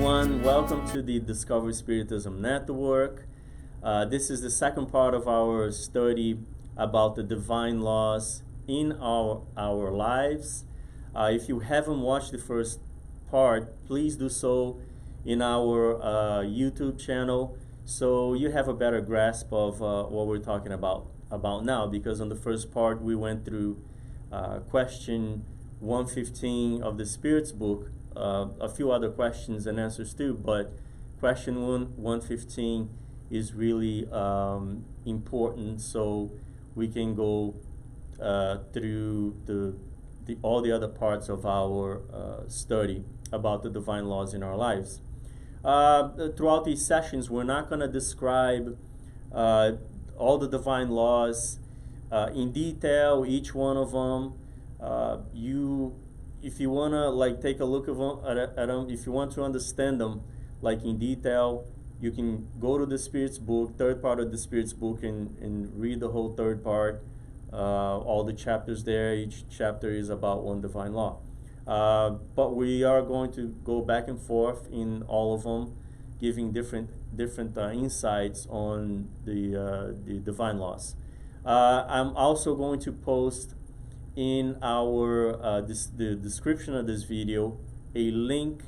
everyone. Welcome to the Discover Spiritism Network. This is the second part of our study about the divine laws in our lives. If you haven't watched the first part, please do so in our YouTube channel so you have a better grasp of what we're talking about now, because on the first part we went through question 115 of the Spirit's book, a few other questions and answers too, but question 115 is really important, so we can go through all the other parts of our study about the divine laws in our lives. Throughout these sessions, we're not going to describe all the divine laws in detail, each one of them. If you want to take a look at them, if you want to understand them in detail, you can go to the Spirit's book, third part of the Spirit's book, and read the whole third part, all the chapters there. Each chapter is about one divine law. But we are going to go back and forth in all of them, giving different insights on the divine laws. I'm also going to post in our the description of this video a link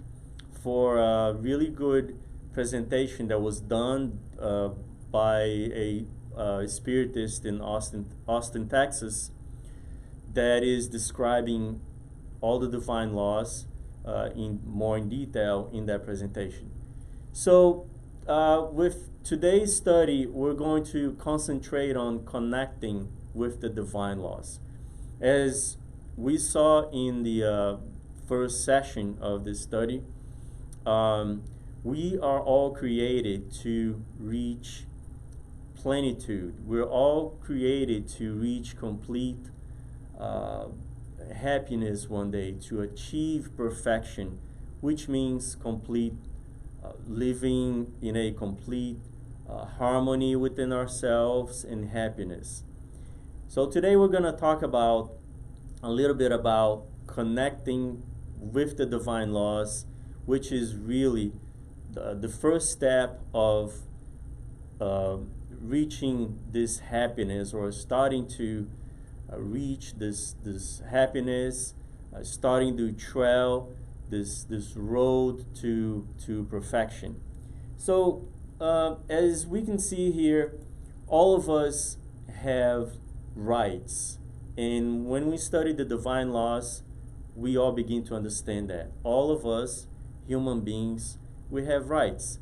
for a really good presentation that was done by a spiritist in Austin, Texas, that is describing all the divine laws in more detail in that presentation. So with today's study, we're going to concentrate on connecting with the divine laws. As we saw in the first session of this study, we are all created to reach plenitude. We're all created to reach complete happiness one day, to achieve perfection, which means complete living in a complete harmony within ourselves and happiness. So today we're going to talk about a little bit about connecting with the divine laws, which is really the first step of reaching this happiness, or starting to reach this happiness, starting to trail this road to perfection. So as we can see here, all of us have rights, and when we study the divine laws, we all begin to understand that all of us human beings, we have rights,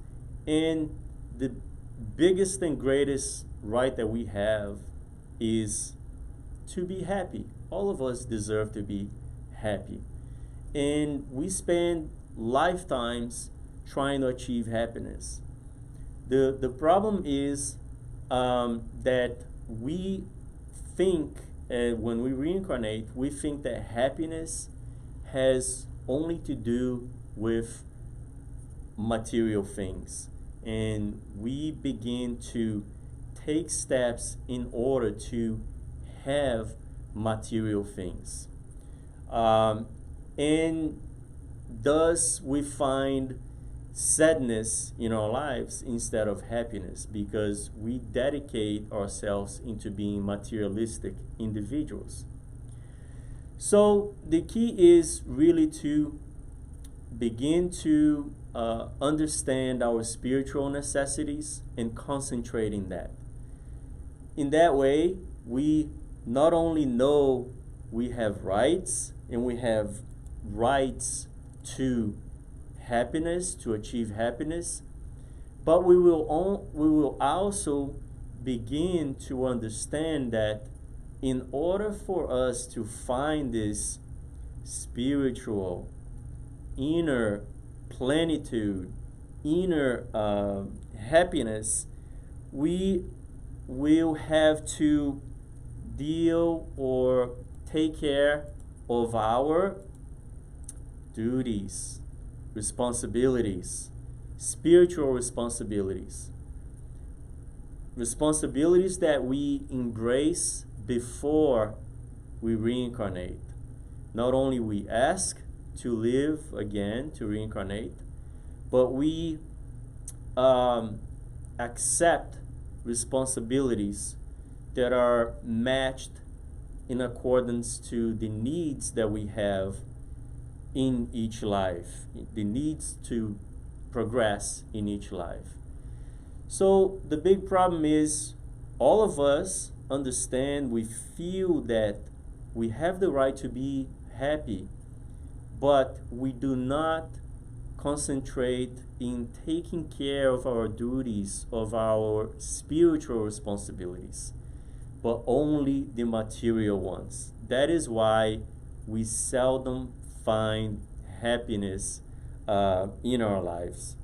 and the biggest and greatest right that we have is to be happy. All of us deserve to be happy, and we spend lifetimes trying to achieve happiness. The problem is that we think, when we reincarnate, we think that happiness has only to do with material things, and we begin to take steps in order to have material things, and thus we find sadness in our lives instead of happiness, because we dedicate ourselves into being materialistic individuals. So the key is really to begin to understand our spiritual necessities and concentrate in that. In that way, we not only know we have rights, and we have rights to happiness, to achieve happiness, but we will also begin to understand that in order for us to find this spiritual inner plenitude, inner happiness, we will have to deal or take care of our duties, responsibilities, spiritual responsibilities, responsibilities that we embrace before we reincarnate. Not only we ask to live again, to reincarnate, but we accept responsibilities that are matched in accordance to the needs that we have in each life, the needs to progress in each life. So the big problem is all of us understand, we feel that we have the right to be happy, but we do not concentrate in taking care of our duties, of our spiritual responsibilities, but only the material ones. That is why we seldom find happiness in our lives.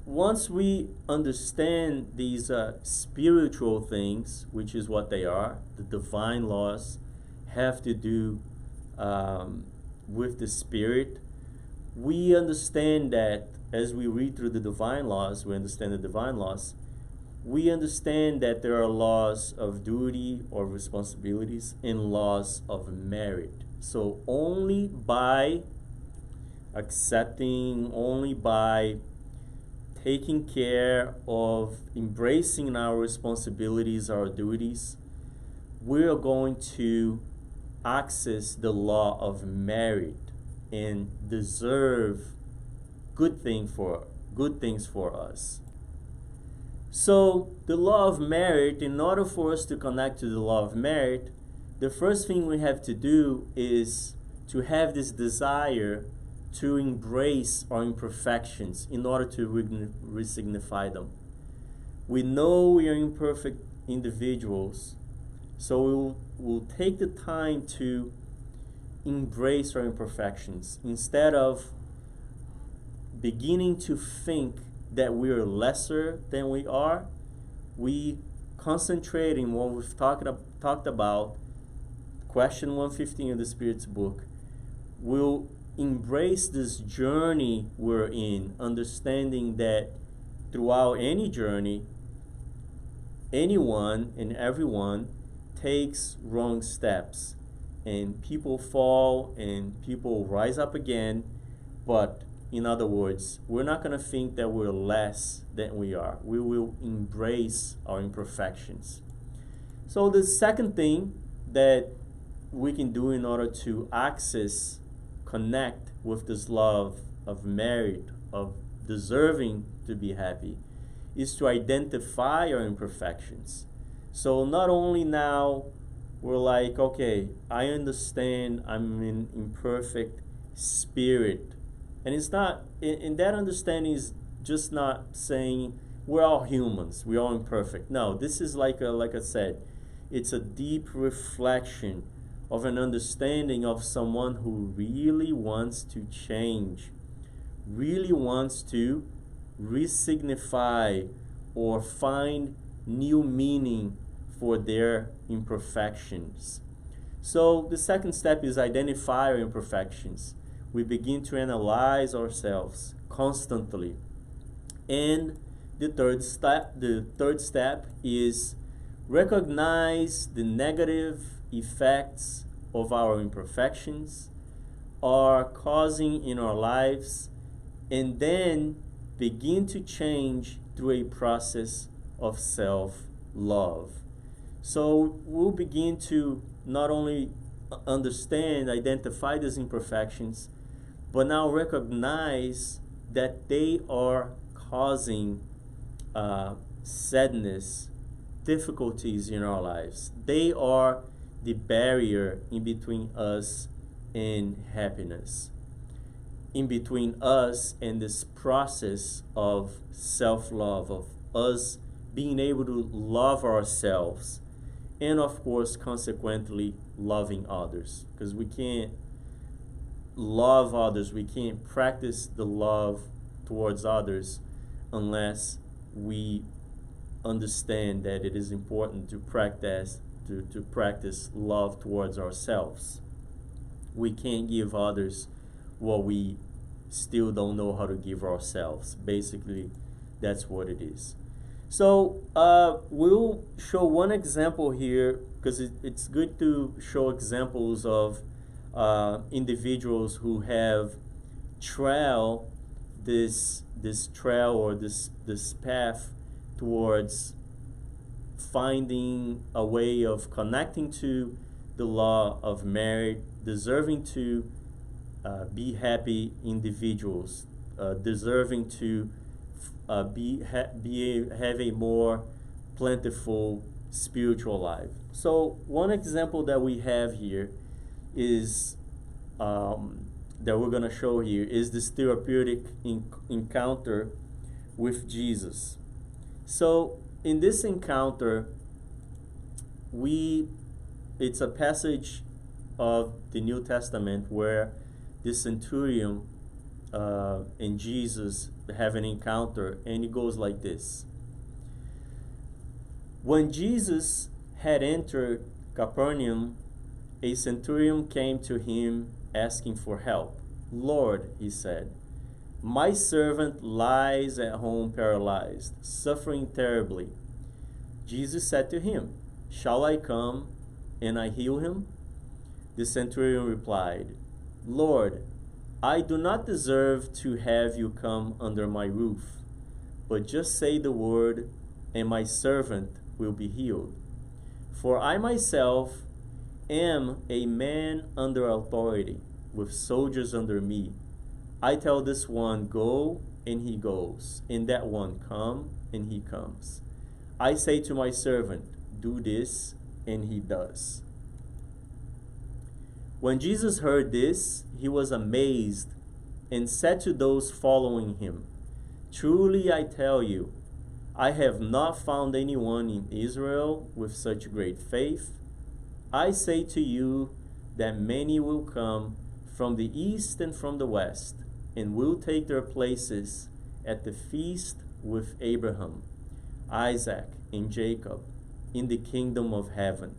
Once we understand these spiritual things, which is what they are, the divine laws have to do with the spirit, we understand that as we read through the divine laws, we understand the divine laws, we understand that there are laws of duty or responsibilities and laws of merit. So only by accepting, only by taking care of embracing our responsibilities, our duties, we are going to access the law of merit and deserve good things for us. So the law of merit, in order for us to connect to the law of merit, the first thing we have to do is to have this desire to embrace our imperfections in order to resignify them. We know we are imperfect individuals, so we'll take the time to embrace our imperfections instead of beginning to think that we are lesser than we are. We concentrate in what we've talked about, question 115 of the Spirit's book. We'll embrace this journey we're in, understanding that throughout any journey, anyone and everyone takes wrong steps, and people fall and people rise up again. But in other words, we're not going to think that we're less than we are. We will embrace our imperfections. So the second thing that we can do in order to connect with this love of merit, of deserving to be happy, is to identify our imperfections. So not only now we're like, okay, I understand I'm an imperfect spirit. And it's not, in that understanding is just not saying we're all humans, we're all imperfect. No, this is like I said, it's a deep reflection of an understanding of someone who really wants to change, really wants to resignify or find new meaning for their imperfections. So the second step is identify our imperfections. We begin to analyze ourselves constantly. And the third step is recognize the negative effects of our imperfections are causing in our lives, and then begin to change through a process of self-love. So we'll begin to not only understand, identify these imperfections, but now recognize that they are causing sadness, difficulties in our lives. They are the barrier in between us and happiness, in between us and this process of self-love, of us being able to love ourselves, and of course, consequently, loving others. Because we can't love others, we can't practice the love towards others unless we understand that it is important to practice love towards ourselves. We can't give others what we still don't know how to give ourselves. Basically, that's what it is. So we'll show one example here, because it's good to show examples of individuals who have trailed this trail, or this path towards finding a way of connecting to the law of marriage, deserving to be happy individuals, deserving to have a more plentiful spiritual life. So one example that we have here is that we're going to show here is this therapeutic encounter with Jesus. So in this encounter, it's a passage of the New Testament where the centurion and Jesus have an encounter, and it goes like this. When Jesus had entered Capernaum, a centurion came to him asking for help. "Lord," he said, "my servant lies at home paralyzed, suffering terribly." Jesus said to him, "Shall I come and I heal him?" The centurion replied, "Lord, I do not deserve to have you come under my roof, but just say the word, and my servant will be healed. For I myself am a man under authority, with soldiers under me. I tell this one, 'Go,' and he goes, and that one, 'Come,' and he comes. I say to my servant, 'Do this,' and he does." When Jesus heard this, he was amazed and said to those following him, "Truly I tell you, I have not found anyone in Israel with such great faith. I say to you that many will come from the east and from the west, and will take their places at the feast with Abraham, Isaac, and Jacob in the kingdom of heaven.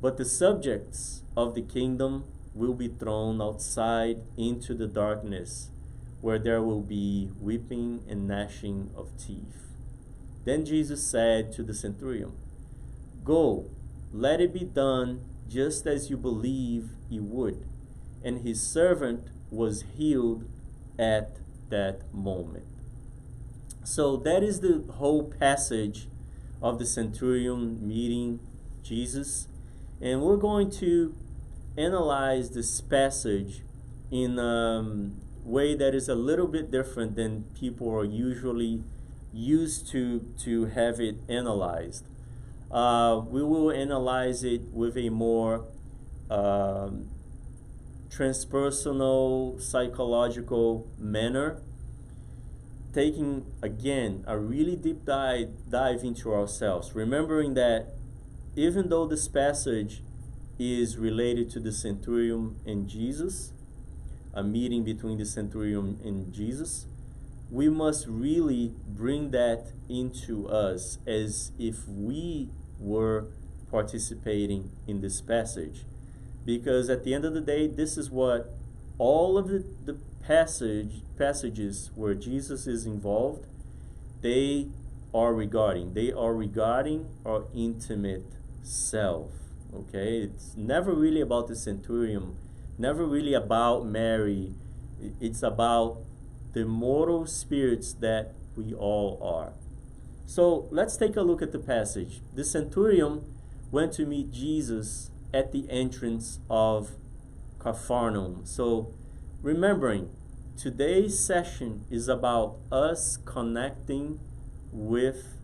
But the subjects of the kingdom will be thrown outside into the darkness, where there will be weeping and gnashing of teeth." Then Jesus said to the centurion, "Go, let it be done just as you believe it would." And his servant was healed at that moment. So that is the whole passage of the centurion meeting Jesus. And we're going to analyze this passage in a way that is a little bit different than people are usually used to have it analyzed. We will analyze it with a more transpersonal, psychological manner, taking, again, a really deep dive into ourselves, remembering that even though this passage is related to the centurion and Jesus, a meeting between the centurion and Jesus, we must really bring that into us as if we were participating in this passage. Because at the end of the day, this is what all of the passages where Jesus is involved, they are regarding. They are regarding our intimate self. Okay? It's never really about the centurion, never really about Mary. It's about the mortal spirits that we all are. So let's take a look at the passage. The centurion went to meet Jesus at the entrance of Capernaum. So remembering, today's session is about us connecting with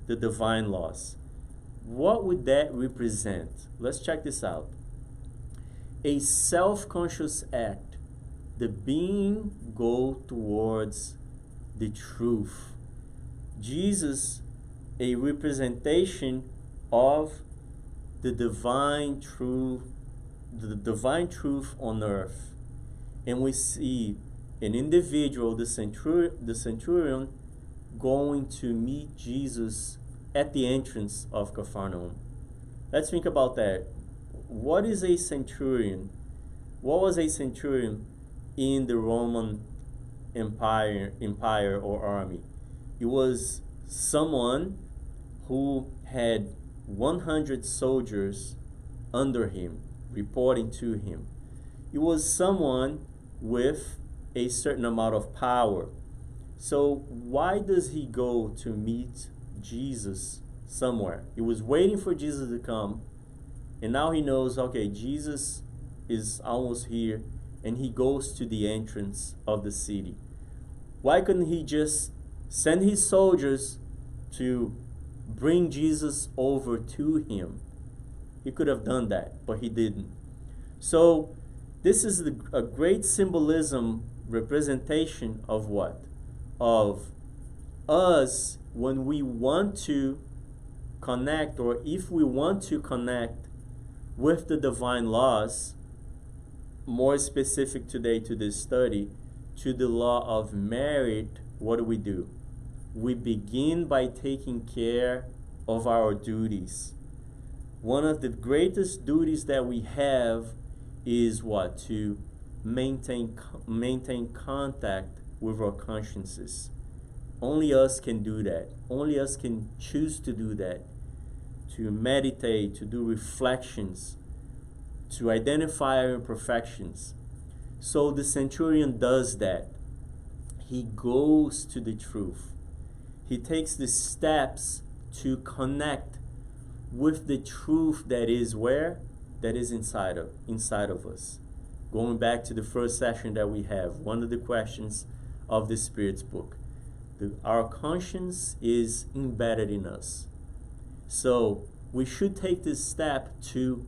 the divine laws. What would that represent? Let's check this out. A self-conscious act, the being go towards the truth. Jesus, a representation of the divine truth on earth. And we see an individual, the centurion, going to meet Jesus at the entrance of Capernaum. Let's think about that. What is a centurion? What was a centurion in the Roman Empire or army? It was someone who had 100 soldiers under him, reporting to him. It was someone with a certain amount of power. So why does he go to meet Jesus somewhere? He was waiting for Jesus to come, and now he knows, okay, Jesus is almost here, and he goes to the entrance of the city. Why couldn't he just send his soldiers to bring Jesus over to him? He could have done that, but he didn't. So this is a great symbolism, representation of what? Of us when we want to connect, or if we want to connect with the divine laws, more specific today to this study, to the law of merit. What do? We begin by taking care of our duties. One of the greatest duties that we have is what? To maintain contact with our consciences. Only us can do that. Only us can choose to do that. To meditate, to do reflections, to identify our imperfections. So the centurion does that. He goes to the truth. He takes the steps to connect with the truth that is where? That is inside of us. Going back to the first session that we have, one of the questions of the Spirit's book. Our conscience is embedded in us. So we should take this step to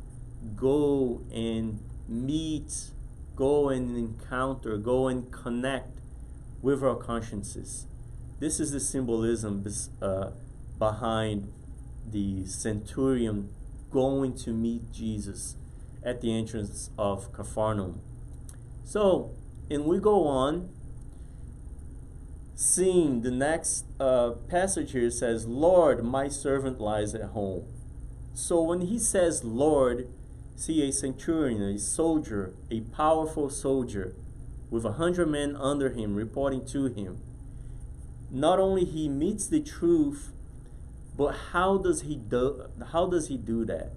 go and meet, go and encounter, go and connect with our consciences. This is the symbolism behind the centurion going to meet Jesus at the entrance of Capharnaum. So, and we go on, seeing the next passage here says, Lord, my servant lies at home. So when he says Lord, see, a centurion, a soldier, a powerful soldier with 100 men under him reporting to him. Not only he meets the truth, but how does he do that?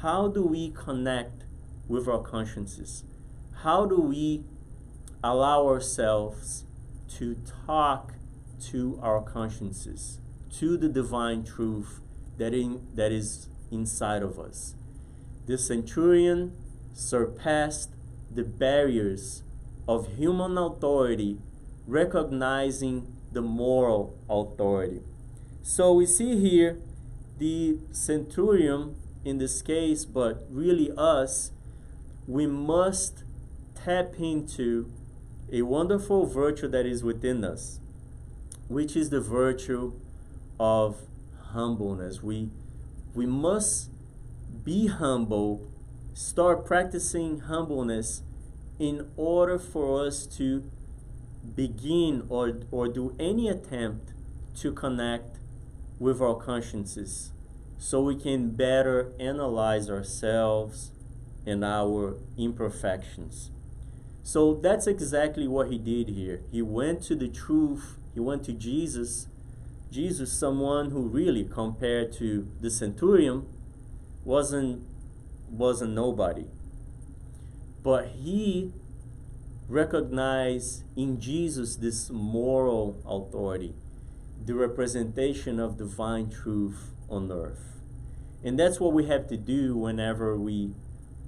How do we connect with our consciences? How do we allow ourselves to talk to our consciences, to the divine truth that is inside of us? The centurion surpassed the barriers of human authority, recognizing the moral authority. So we see here the centurion in this case, but really us, we must tap into a wonderful virtue that is within us, which is the virtue of humbleness. We must be humble, start practicing humbleness in order for us to begin or do any attempt to connect with our consciences, so we can better analyze ourselves and our imperfections. So that's exactly what he did here. He went to the truth. He went to Jesus. Jesus, someone who really, compared to the centurion, wasn't nobody. But he recognized in Jesus this moral authority, the representation of divine truth on earth. And that's what we have to do whenever we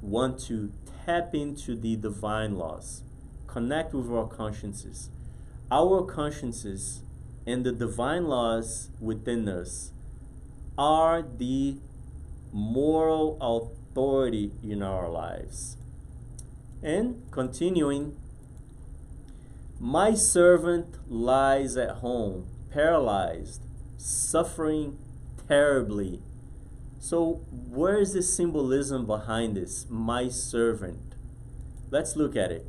want to tap into the divine laws, connect with our consciences. Our consciences and the divine laws within us are the moral authority in our lives. And continuing, my servant lies at home, paralyzed, suffering terribly. So where is the symbolism behind this? My servant. Let's look at it.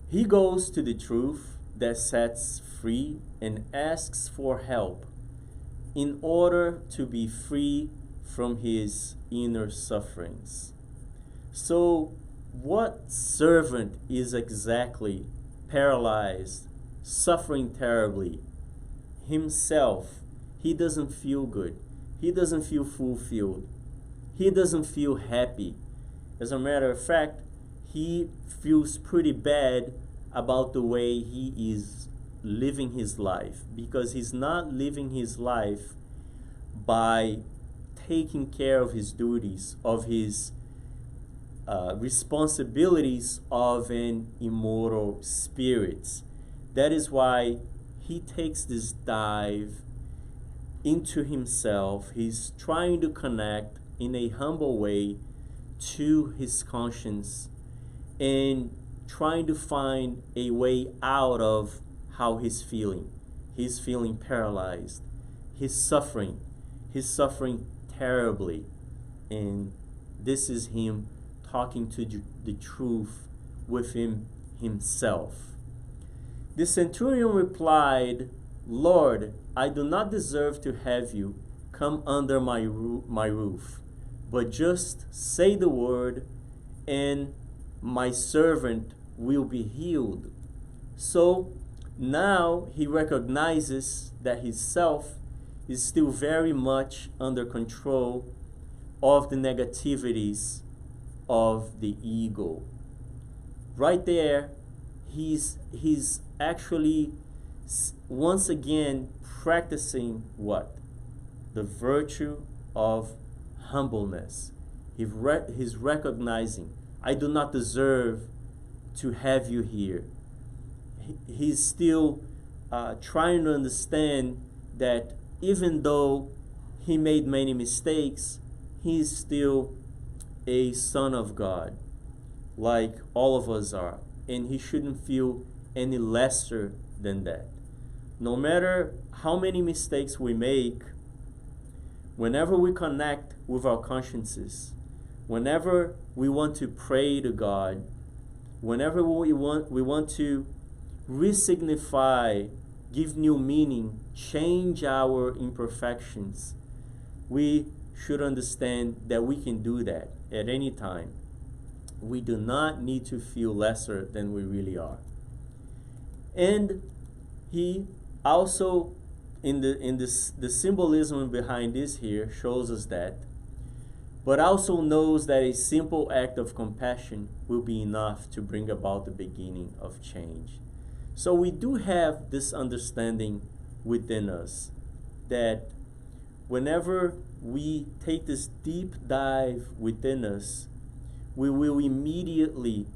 He goes to the truth that sets free and asks for help in order to be free from his inner sufferings. So what servant is exactly paralyzed, suffering terribly? Himself. He doesn't feel good. He doesn't feel fulfilled. He doesn't feel happy. As a matter of fact, he feels pretty bad about the way he is living his life, because he's not living his life by taking care of his duties, of his responsibilities of an immortal spirit. That is why he takes this dive into himself. He's trying to connect in a humble way to his conscience and trying to find a way out of how he's feeling. He's feeling paralyzed. He's suffering. He's suffering terribly. And this is him talking to the truth within himself. The centurion replied, Lord, I do not deserve to have you come under my roof, but just say the word, and my servant will be healed. So now he recognizes that his self is still very much under control of the negativities of the ego. Right there, he's actually once again practicing what? The virtue of humbleness. He's recognizing, I do not deserve to have you here. He's still trying to understand that even though he made many mistakes, he's still a son of God, like all of us are. And he shouldn't feel any lesser than that. No matter how many mistakes we make, whenever we connect with our consciences, whenever we want to pray to God, whenever we want to resignify, give new meaning, change our imperfections, we should understand that we can do that at any time. We do not need to feel lesser than we really are. And he also, the symbolism behind this here shows us that, but also knows that a simple act of compassion will be enough to bring about the beginning of change. So we do have this understanding within us that whenever we take this deep dive within us, we will immediately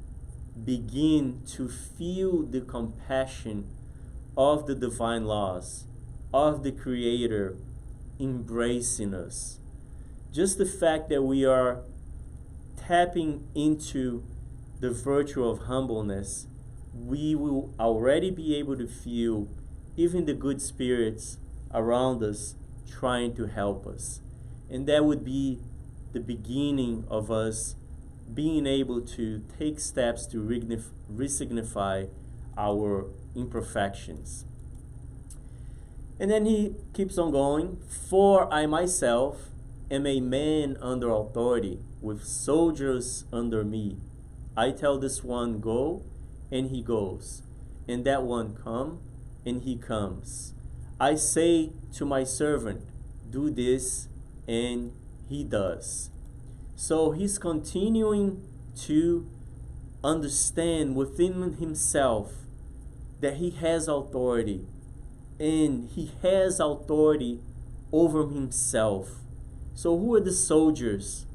begin to feel the compassion of the divine laws, of the Creator embracing us. Just the fact that we are tapping into the virtue of humbleness, we will already be able to feel even the good spirits around us trying to help us. And that would be the beginning of us being able to take steps to resignify our imperfections. And then he keeps on going, for I myself am a man under authority, with soldiers under me. I tell this one, go, and he goes, and that one, come, and he comes. I say to my servant, do this, and he does. So he's continuing to understand within himself that he has authority, and he has authority over himself. So who are the soldiers?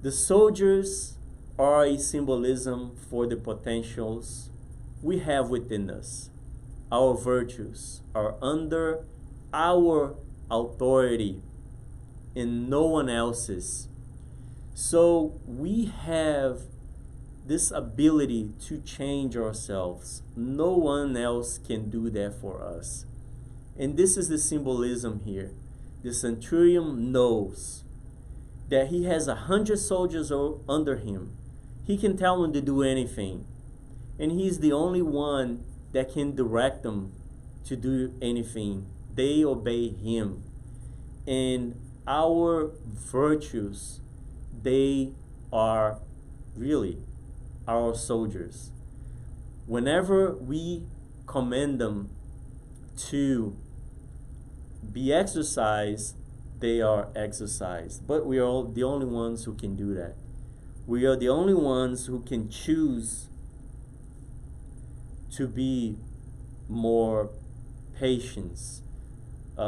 The soldiers are a symbolism for the potentials we have within us. Our virtues are under our authority and no one else's. So we have this ability to change ourselves. No one else can do that for us. And this is the symbolism here. The centurion knows that he has 100 soldiers under him. He can tell them to do anything. And he's the only one that can direct them to do anything. They obey him. And our virtues, they are really our soldiers. Whenever we command them to be exercised, they are exercised. But we are the only ones who can do that. We are the only ones who can choose to be more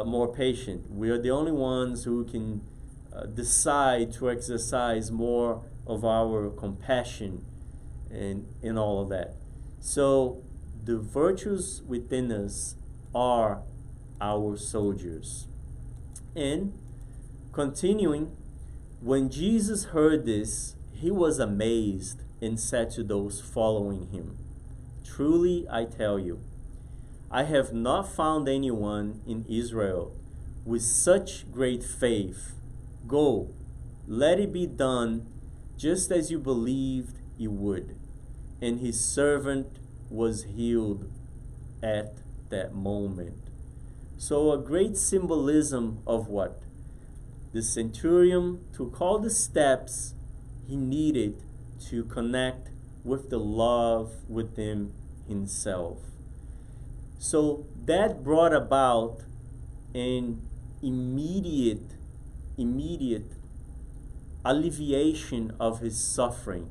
more patient. We are the only ones who can decide to exercise more of our compassion and all of that. So the virtues within us are our soldiers. And continuing, when Jesus heard this, he was amazed and said to those following him, "Truly I tell you, I have not found anyone in Israel with such great faith. Go, let it be done just as you believed it would." And his servant was healed at that moment. So a great symbolism of what? The centurion took all the steps he needed to connect with the love within himself. So that brought about an immediate alleviation of his suffering,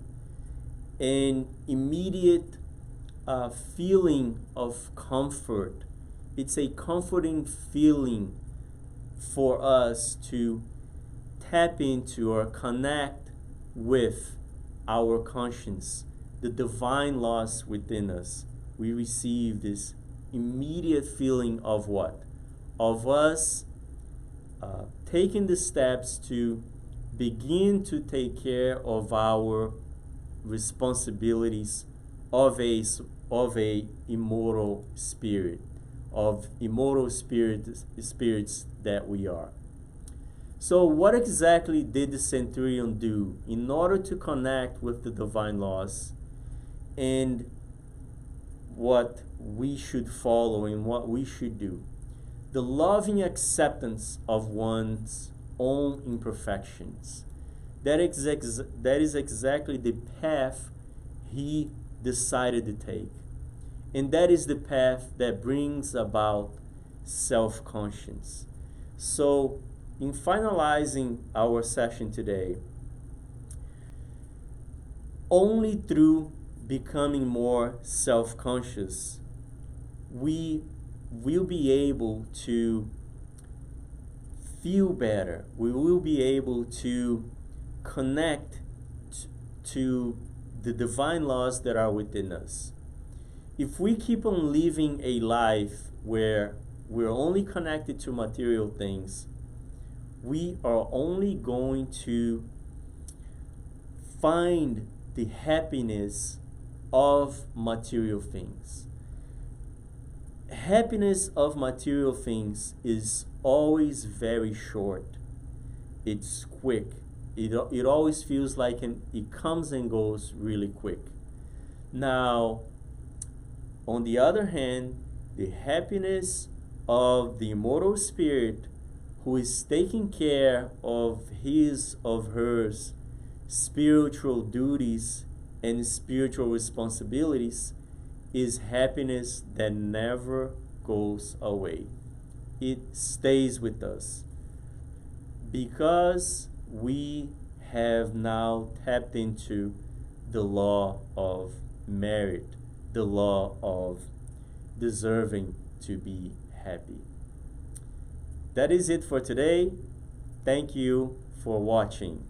an immediate feeling of comfort. It's a comforting feeling for us to tap into or connect with our conscience, the divine laws within us. We receive this immediate feeling of what? Of us taking the steps to begin to take care of our responsibilities of a immortal spirit, of immortal spirits that we are. So what exactly did the centurion do in order to connect with the divine laws, and what we should follow and what we should do? The loving acceptance of one's own imperfections. That is exactly the path he decided to take. And that is the path that brings about self-conscience. So, in finalizing our session today, only through becoming more self-conscious, we will be able to feel better. We will be able to connect to the divine laws that are within us. If we keep on living a life where we're only connected to material things, we are only going to find the happiness of material things. Happiness of material things is always very short. It's quick. It always feels like it comes and goes really quick. Now, on the other hand, the happiness of the immortal spirit who is taking care of his, of hers spiritual duties and spiritual responsibilities is happiness that never goes away. It stays with us because we have now tapped into the law of merit, the law of deserving to be happy. That is it for today. Thank you for watching.